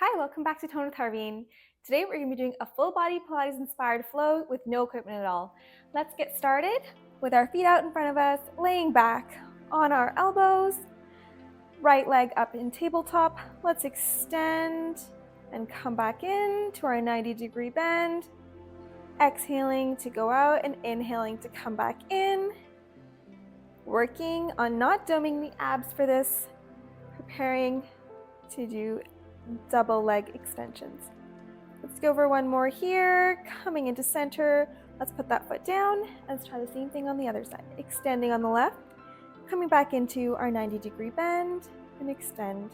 Hi, welcome back to Tone with Harveen. Today we're going to be doing a full body Pilates inspired flow with no equipment at all. Let's get started with our feet out in front of us, laying back on our elbows, right leg up in tabletop. Let's extend and come back in to our 90-degree bend. Exhaling to go out and inhaling to come back in. Working on not doming the abs for this, preparing to do double leg extensions. Let's go over one more here, coming into center. Let's put that foot down. Let's try the same thing on the other side. Extending on the left, coming back into our 90-degree bend and extend.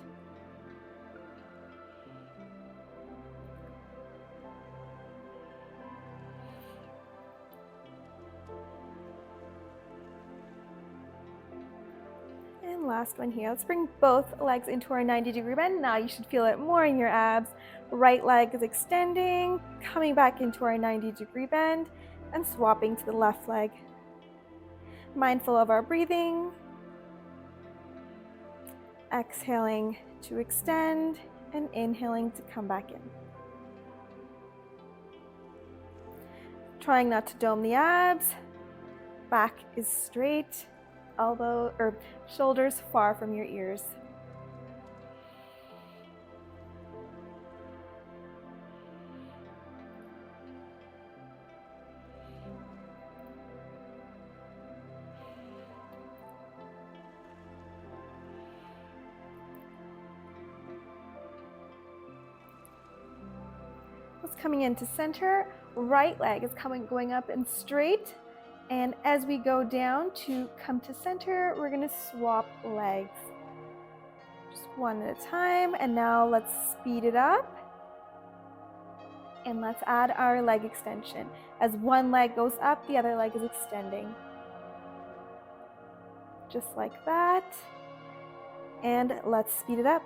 And last one here. Let's bring both legs into our 90-degree bend. Now you should feel it more in your abs. Right leg is extending, coming back into our 90-degree bend and swapping to the left leg. Mindful of our breathing. Exhaling to extend and inhaling to come back in. Trying not to dome the abs. Back is straight. Elbow or shoulders far from your ears. Let's coming into center. Right leg is going up and straight. And as we go down to come to center, we're going to swap legs. Just one at a time. And now let's speed it up. And let's add our leg extension. As one leg goes up, the other leg is extending. Just like that. And let's speed it up.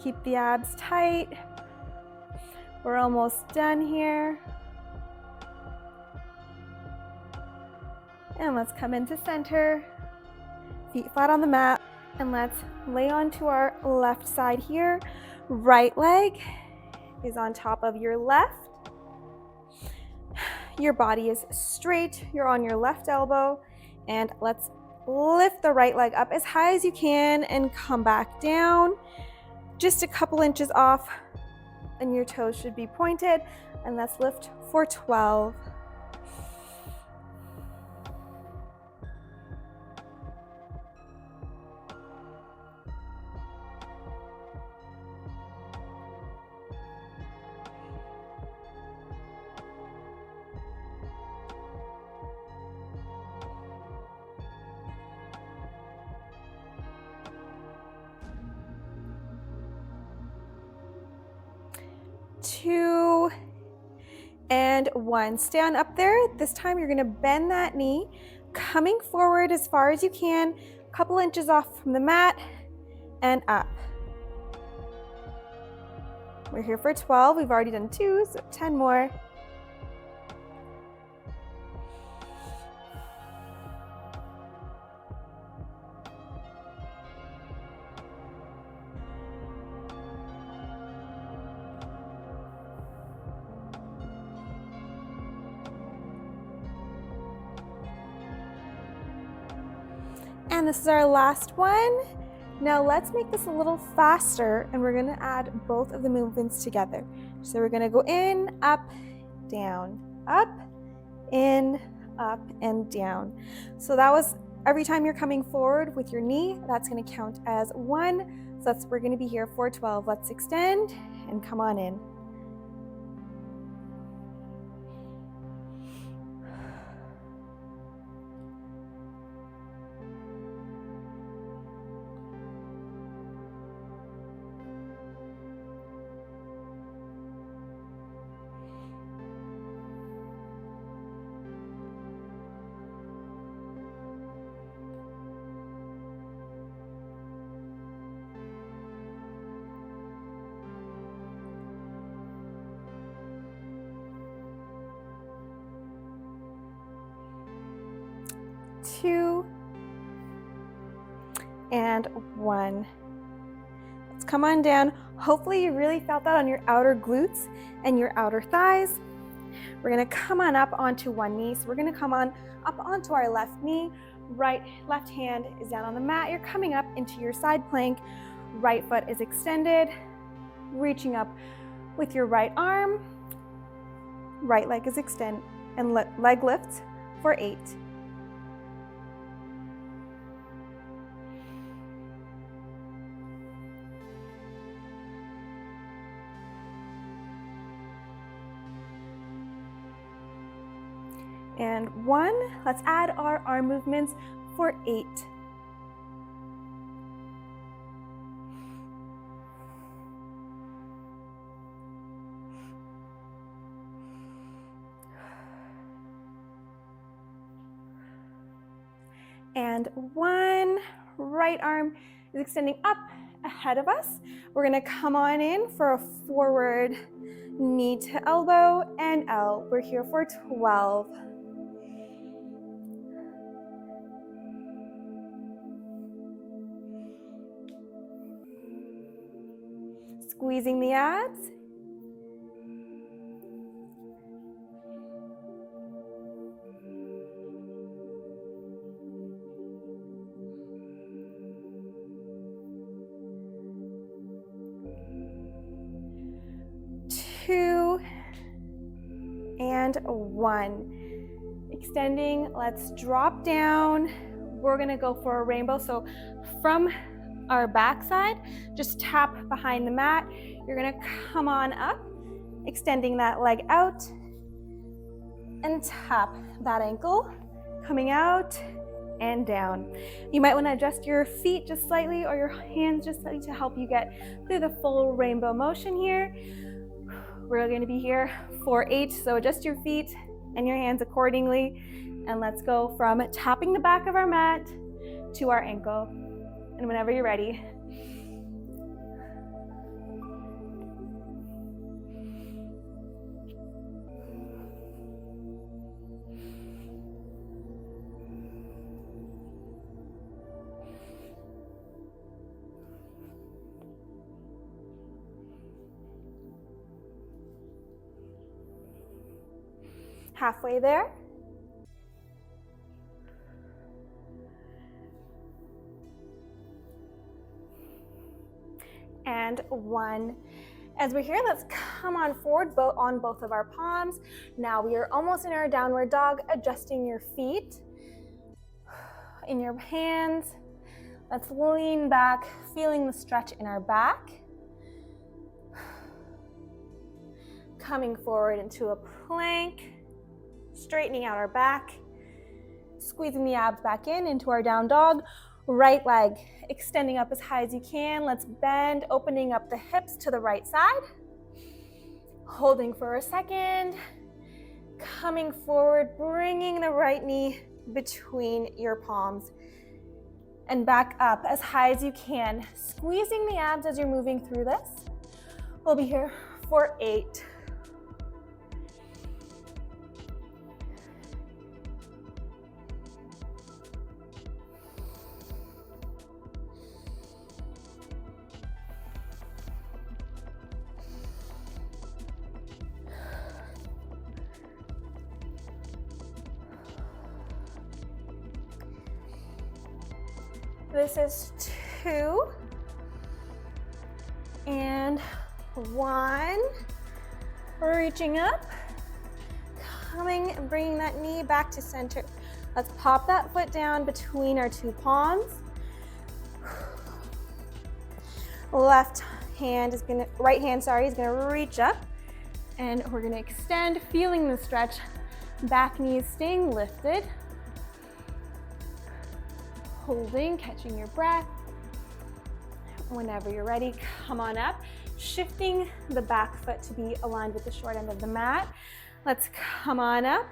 Keep the abs tight. We're almost done here. And let's come into center. Feet flat on the mat. And let's lay onto our left side here. Right leg is on top of your left. Your body is straight. You're on your left elbow. And let's lift the right leg up as high as you can and come back down. Just a couple inches off and your toes should be pointed. And let's lift for 12. Two, and one. Stay on up there. This time you're going to bend that knee, coming forward as far as you can, a couple inches off from the mat, and up. We're here for 12. We've already done 2, so 10 more. And this is our last one. Now let's make this a little faster and we're going to add both of the movements together. So we're going to go in, up, down, up, in, up, and down. So that was every time you're coming forward with your knee, that's going to count as 1. So we're going to be here for 12. Let's extend and come on in. 2, and 1. Let's come on down. Hopefully you really felt that on your outer glutes and your outer thighs. We're gonna come on up onto one knee. So we're gonna come on up onto our left knee. Left hand is down on the mat. You're coming up into your side plank. Right foot is extended. Reaching up with your right arm. Right leg is extended and leg lifts for 8. And 1. Let's add our arm movements for 8. And 1. Right arm is extending up ahead of us. We're gonna come on in for a forward knee to elbow and L. We're here for 12. Squeezing the abs. Two and 1. Extending, let's drop down. We're gonna go for a rainbow. So from our backside, just tap behind the mat. You're gonna come on up, extending that leg out, and tap that ankle, coming out and down. You might want to adjust your feet just slightly or your hands just slightly to help you get through the full rainbow motion here. We're going to be here for 8, so adjust your feet and your hands accordingly. And let's go from tapping the back of our mat to our ankle. And whenever you're ready. Halfway there. And 1. As we're here, let's come on forward on both of our palms. Now we are almost in our downward dog, adjusting your feet in your hands. Let's lean back, feeling the stretch in our back. Coming forward into a plank, straightening out our back, squeezing the abs back into our down dog. Right leg extending up as high as you can. Let's bend, opening up the hips to the right side. Holding for a second. Coming forward, bringing the right knee between your palms. And back up as high as you can. Squeezing the abs as you're moving through this. We'll be here for 8. This is 2 and 1. Reaching up, coming and bringing that knee back to center. Let's pop that foot down between our 2 palms. Right hand is gonna reach up, and we're gonna extend, feeling the stretch. Back knee is staying lifted. Holding, catching your breath. Whenever you're ready, come on up. Shifting the back foot to be aligned with the short end of the mat. Let's come on up.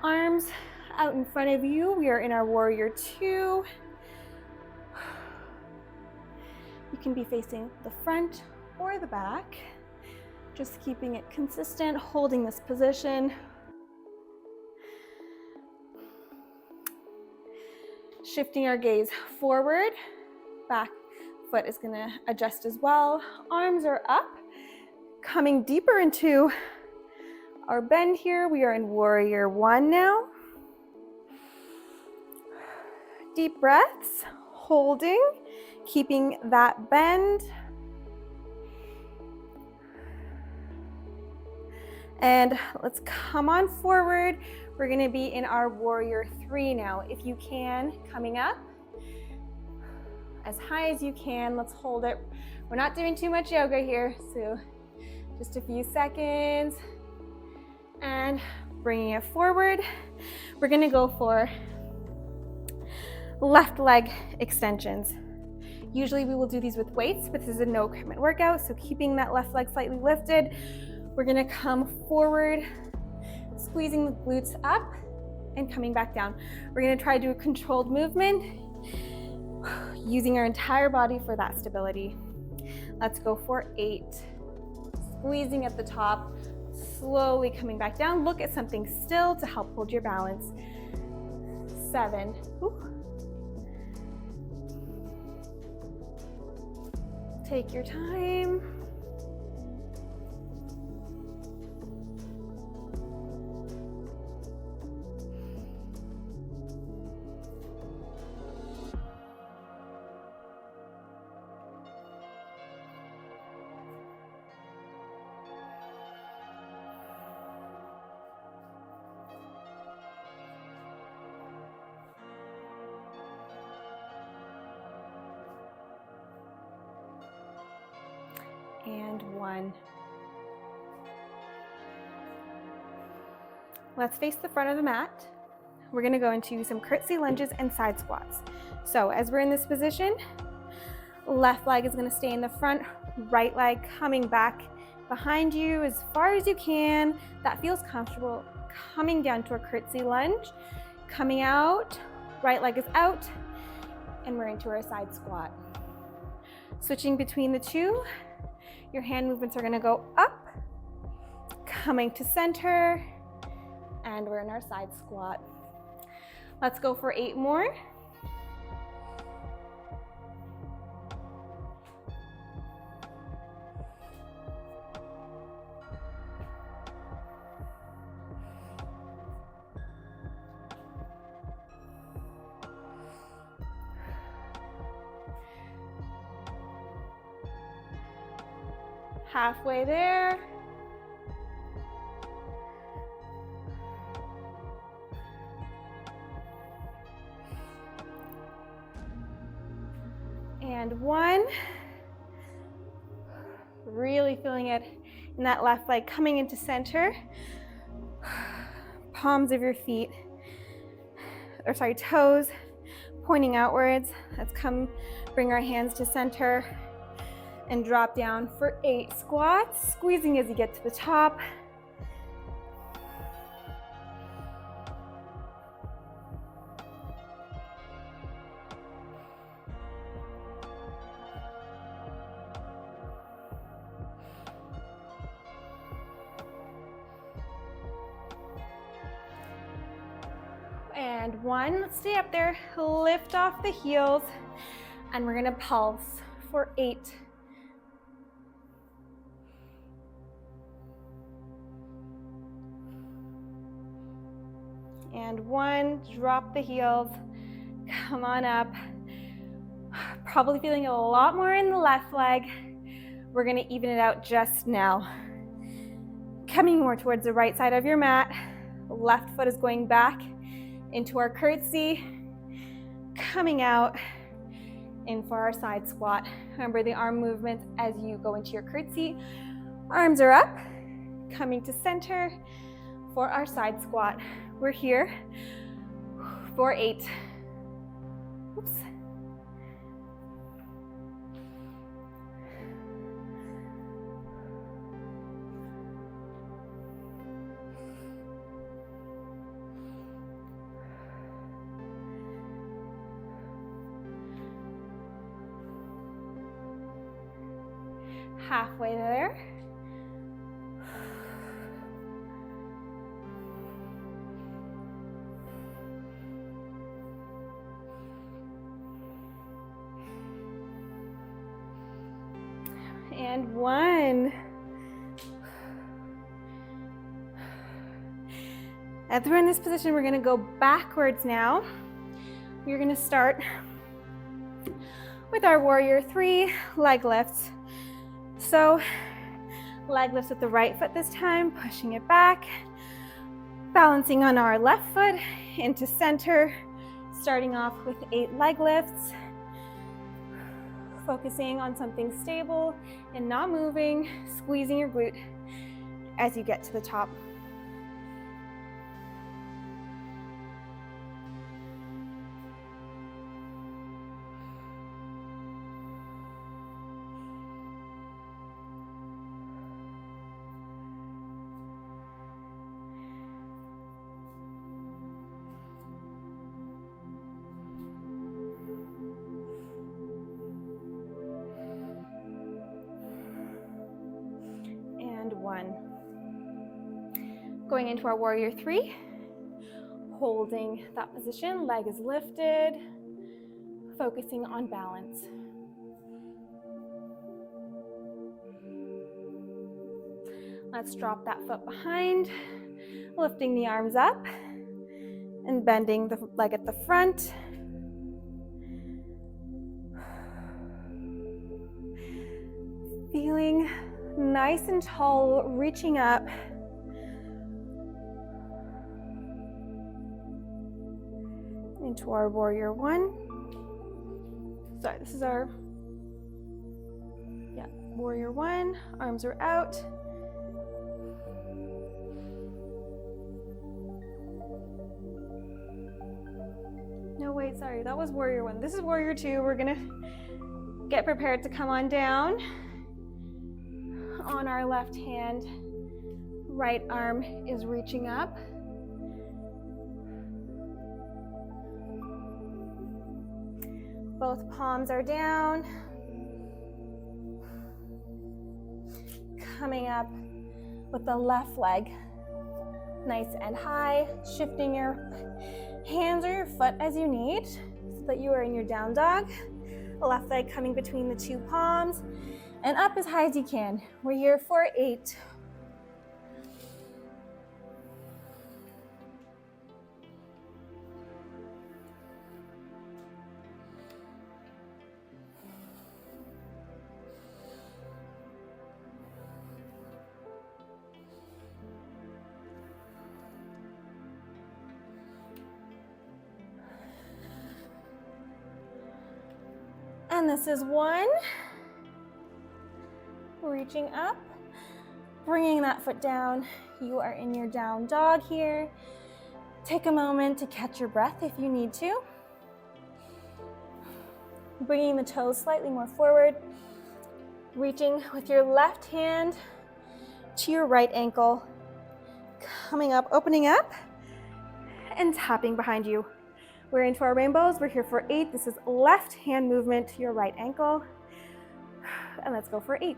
Arms out in front of you. We are in our warrior 2. You can be facing the front or the back. Just keeping it consistent, holding this position. Shifting our gaze forward, back foot is gonna adjust as well. Arms are up, coming deeper into our bend here. We are in warrior one now. Deep breaths, holding, keeping that bend. And let's come on forward. We're gonna be in our warrior three now. If you can, coming up as high as you can. Let's hold it. We're not doing too much yoga here, so just a few seconds. And bringing it forward. We're gonna go for left leg extensions. Usually we will do these with weights, but this is a no equipment workout, so keeping that left leg slightly lifted. We're gonna come forward, squeezing the glutes up and coming back down. We're gonna try to do a controlled movement, using our entire body for that stability. Let's go for 8. Squeezing at the top, slowly coming back down. Look at something still to help hold your balance. 7. Take your time. And 1. Let's face the front of the mat. We're gonna go into some curtsy lunges and side squats. So as we're in this position, left leg is gonna stay in the front, right leg coming back behind you as far as you can. That feels comfortable. Coming down to a curtsy lunge, coming out, right leg is out, and we're into our side squat. Switching between the two, your hand movements are gonna go up, coming to center, and we're in our side squat. Let's go for 8 more. Halfway there. And 1. Really feeling it in that left leg coming into center. Palms of your feet, toes pointing outwards. Let's bring our hands to center and drop down for 8 squats, squeezing as you get to the top. And 1, let's stay up there, lift off the heels, and we're gonna pulse for 8. And 1, drop the heels, come on up. Probably feeling a lot more in the left leg. We're gonna even it out just now. Coming more towards the right side of your mat. Left foot is going back into our curtsy. Coming out in for our side squat. Remember the arm movements as you go into your curtsy. Arms are up, coming to center for our side squat. We're here for 8. Oops. Halfway there. And 1. As we're in this position, we're going to go backwards now. You're going to start with our warrior 3 leg lifts. So leg lifts with the right foot this time, pushing it back, balancing on our left foot into center, starting off with 8 leg lifts, focusing on something stable and not moving, squeezing your glute as you get to the top. And 1. Going into our warrior 3, holding that position, leg is lifted, focusing on balance. Let's drop that foot behind, lifting the arms up and bending the leg at the front. Feeling nice and tall, reaching up. Into our warrior 1. Sorry, this is our, warrior 1. Arms are out. No, wait, sorry, that was warrior 1. This is warrior 2. We're gonna get prepared to come on down. On our left hand, right arm is reaching up. Both palms are down. Coming up with the left leg nice and high, shifting your hands or your foot as you need so that you are in your down dog. The left leg coming between the 2 palms and up as high as you can. We're here for 8. And this is 1. Reaching up, bringing that foot down. You are in your down dog here. Take a moment to catch your breath if you need to. Bringing the toes slightly more forward. Reaching with your left hand to your right ankle. Coming up, opening up, and tapping behind you. We're into our rainbows. We're here for 8. This is left hand movement to your right ankle. And let's go for 8.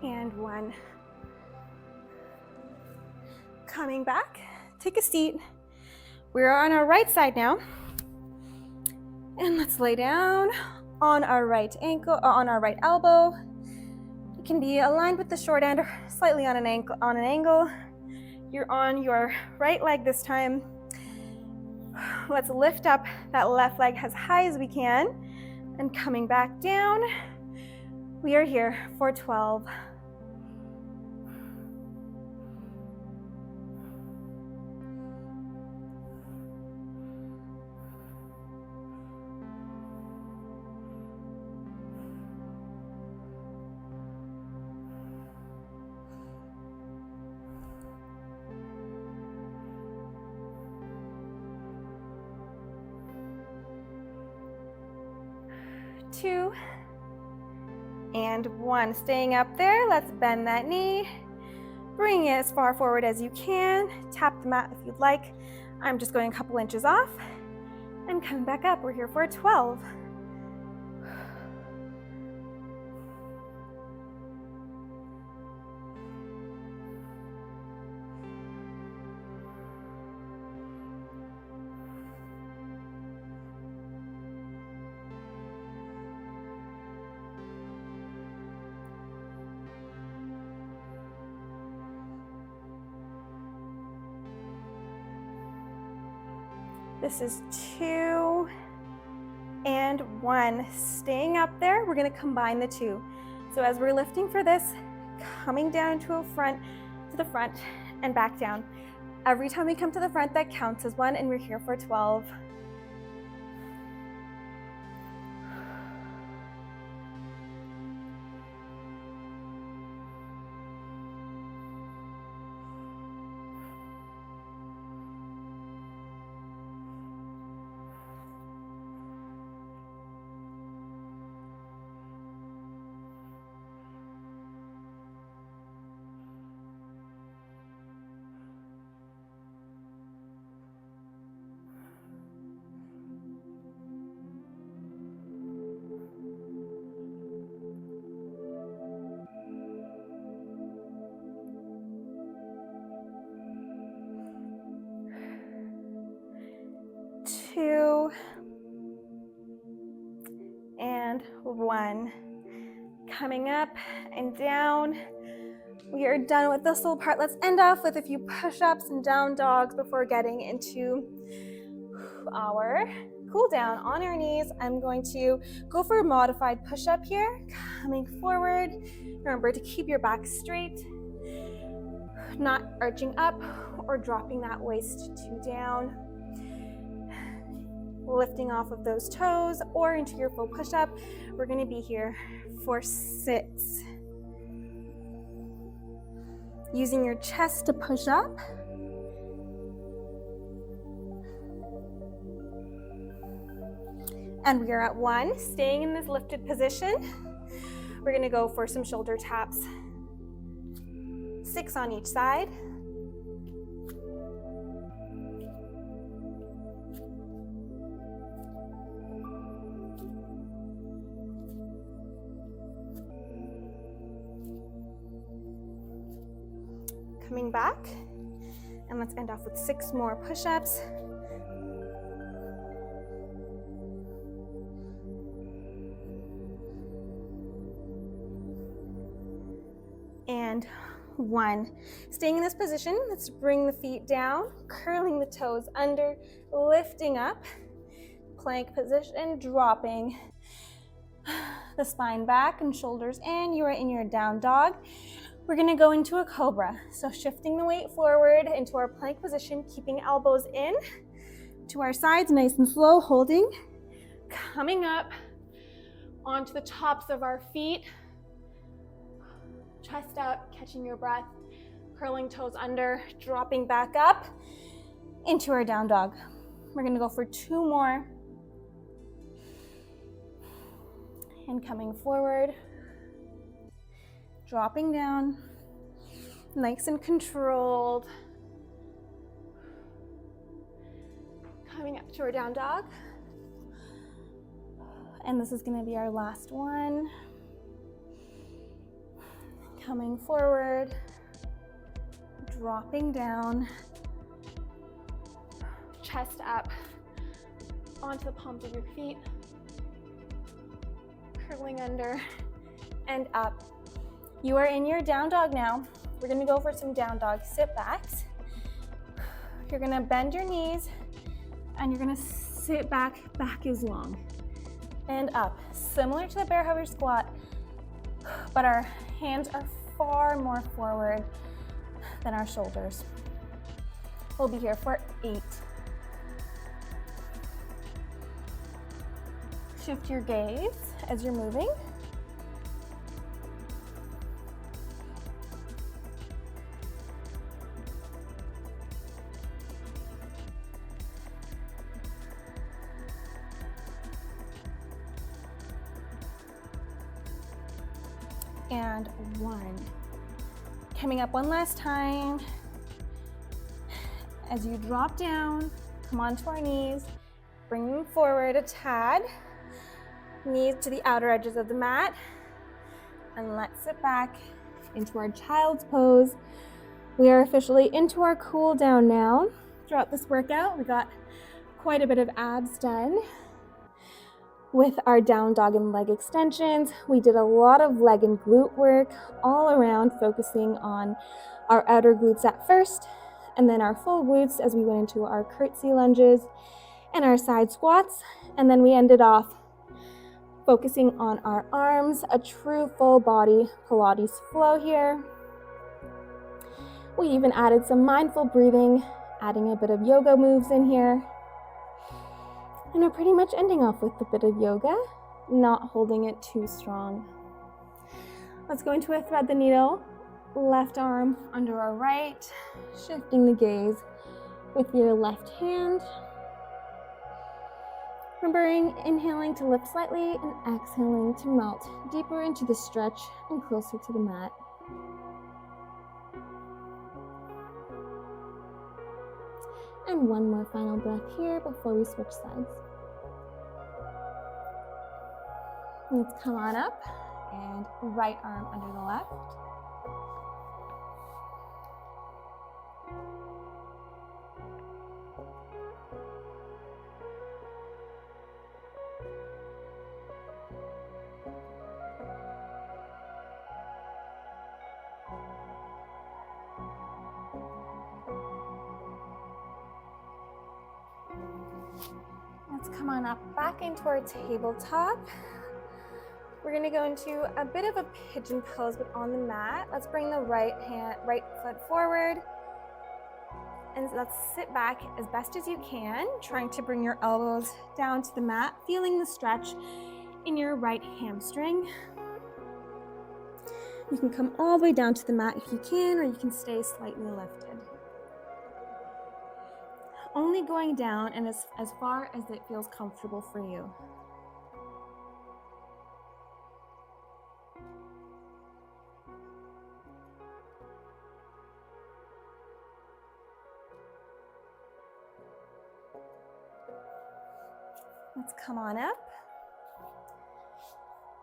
And 1. Coming back, take a seat. We're on our right side now. And let's lay down on our right ankle, on our right elbow. It can be aligned with the short end or slightly on an angle. You're on your right leg this time. Let's lift up that left leg as high as we can. And coming back down, we are here for 12. 2 and 1. Staying up there, let's bend that knee. Bring it as far forward as you can. Tap the mat if you'd like. I'm just going a couple inches off and coming back up. We're here for 12. This is 2 and 1. Staying up there, we're going to combine the 2. So as we're lifting for this, coming down to the front and back down. Every time we come to the front, that counts as 1, and we're here for 12. Two and 1. Coming up and down. We are done with this little part. Let's end off with a few push-ups and down dogs before getting into our cool down on our knees. I'm going to go for a modified push-up here. Coming forward. Remember to keep your back straight, not arching up or dropping that waist too down. Lifting off of those toes or into your full push-up. We're going to be here for 6. Using your chest to push up. And we are at 1, staying in this lifted position. We're going to go for some shoulder taps. 6 on each side. Coming back, and let's end off with 6 more push-ups. And 1. Staying in this position, let's bring the feet down, curling the toes under, lifting up, plank position, dropping the spine back and shoulders in. You are in your down dog. We're going to go into a cobra. So shifting the weight forward into our plank position, keeping elbows in to our sides, nice and slow, holding. Coming up onto the tops of our feet. Chest out, catching your breath, curling toes under, dropping back up into our down dog. We're going to go for 2 more. And coming forward. Dropping down, nice and controlled. Coming up to our down dog. And this is going to be our last one. Coming forward, dropping down, chest up onto the palms of your feet, curling under and up. You are in your down dog now. We're going to go for some down dog sit backs. You're going to bend your knees and you're going to sit back is long and up. Similar to the bear hugger squat, but our hands are far more forward than our shoulders. We'll be here for 8. Shift your gaze as you're moving. and 1. Coming up one last time. As you drop down, come onto our knees, bring them forward a tad, knees to the outer edges of the mat, and let's sit back into our child's pose. We are officially into our cool down now. Throughout this workout, we got quite a bit of abs done with our down dog and leg extensions. We did a lot of leg and glute work all around, focusing on our outer glutes at first, and then our full glutes as we went into our curtsy lunges and our side squats. And then we ended off focusing on our arms, a true full body Pilates flow here. We even added some mindful breathing, adding a bit of yoga moves in here. And we're pretty much ending off with a bit of yoga, not holding it too strong. Let's go into a thread the needle, left arm under our right, shifting the gaze with your left hand. Remembering inhaling to lift slightly and exhaling to melt deeper into the stretch and closer to the mat. And one more final breath here before we switch sides. Let's come on up and right arm under the left. Let's come on up back into our tabletop. We're going to go into a bit of a pigeon pose, but on the mat. Let's bring the right foot forward. And let's sit back as best as you can, trying to bring your elbows down to the mat, feeling the stretch in your right hamstring. You can come all the way down to the mat if you can, or you can stay slightly lifted. Only going down and as far as it feels comfortable for you. Let's come on up.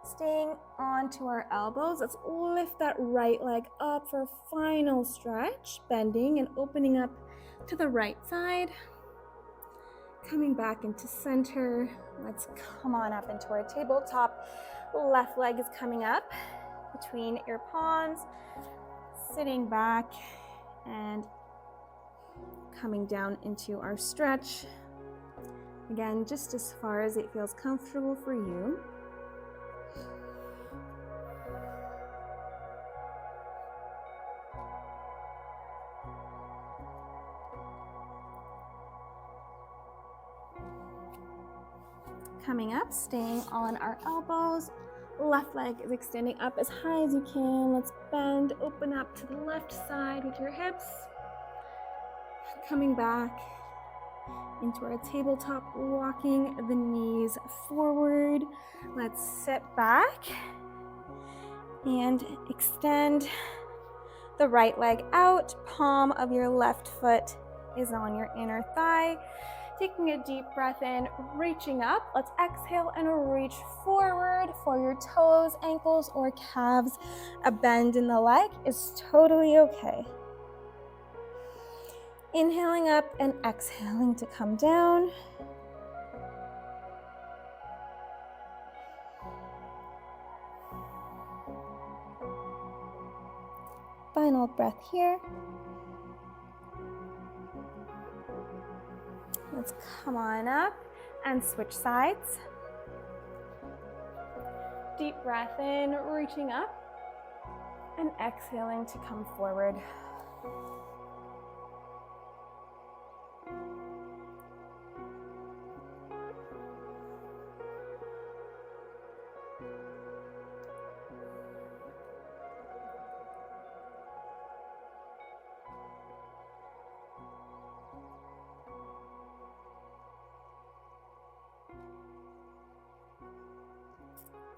Staying onto our elbows, let's lift that right leg up for a final stretch, bending and opening up to the right side. Coming back into center. Let's come on up into our tabletop. Left leg is coming up between your palms, sitting back and coming down into our stretch. Again, just as far as it feels comfortable for you. Coming up, staying on our elbows. Left leg is extending up as high as you can. Let's bend, open up to the left side with your hips. Coming back into our tabletop, walking the knees forward. Let's sit back and extend the right leg out. Palm of your left foot is on your inner thigh. Taking a deep breath in, reaching up. Let's exhale and reach forward for your toes, ankles, or calves. A bend in the leg is totally okay. Inhaling up and exhaling to come down. Final breath here. Let's come on up and switch sides. Deep breath in, reaching up, and exhaling to come forward.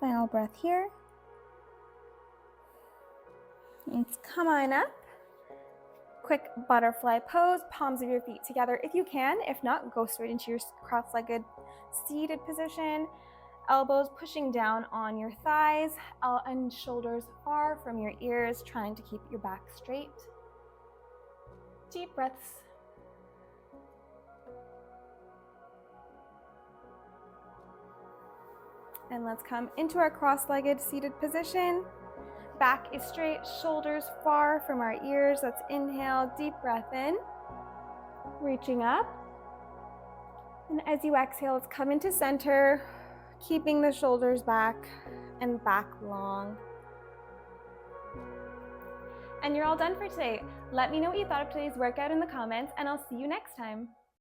Final breath here. Let's come on up. Quick butterfly pose, palms of your feet together if you can. If not, go straight into your cross-legged seated position. Elbows pushing down on your thighs and shoulders far from your ears, trying to keep your back straight. Deep breaths. And let's come into our cross-legged seated position. Back is straight, shoulders far from our ears. Let's inhale, deep breath in, reaching up. And as you exhale, let's come into center, keeping the shoulders back and back long. And you're all done for today. Let me know what you thought of today's workout in the comments, and I'll see you next time.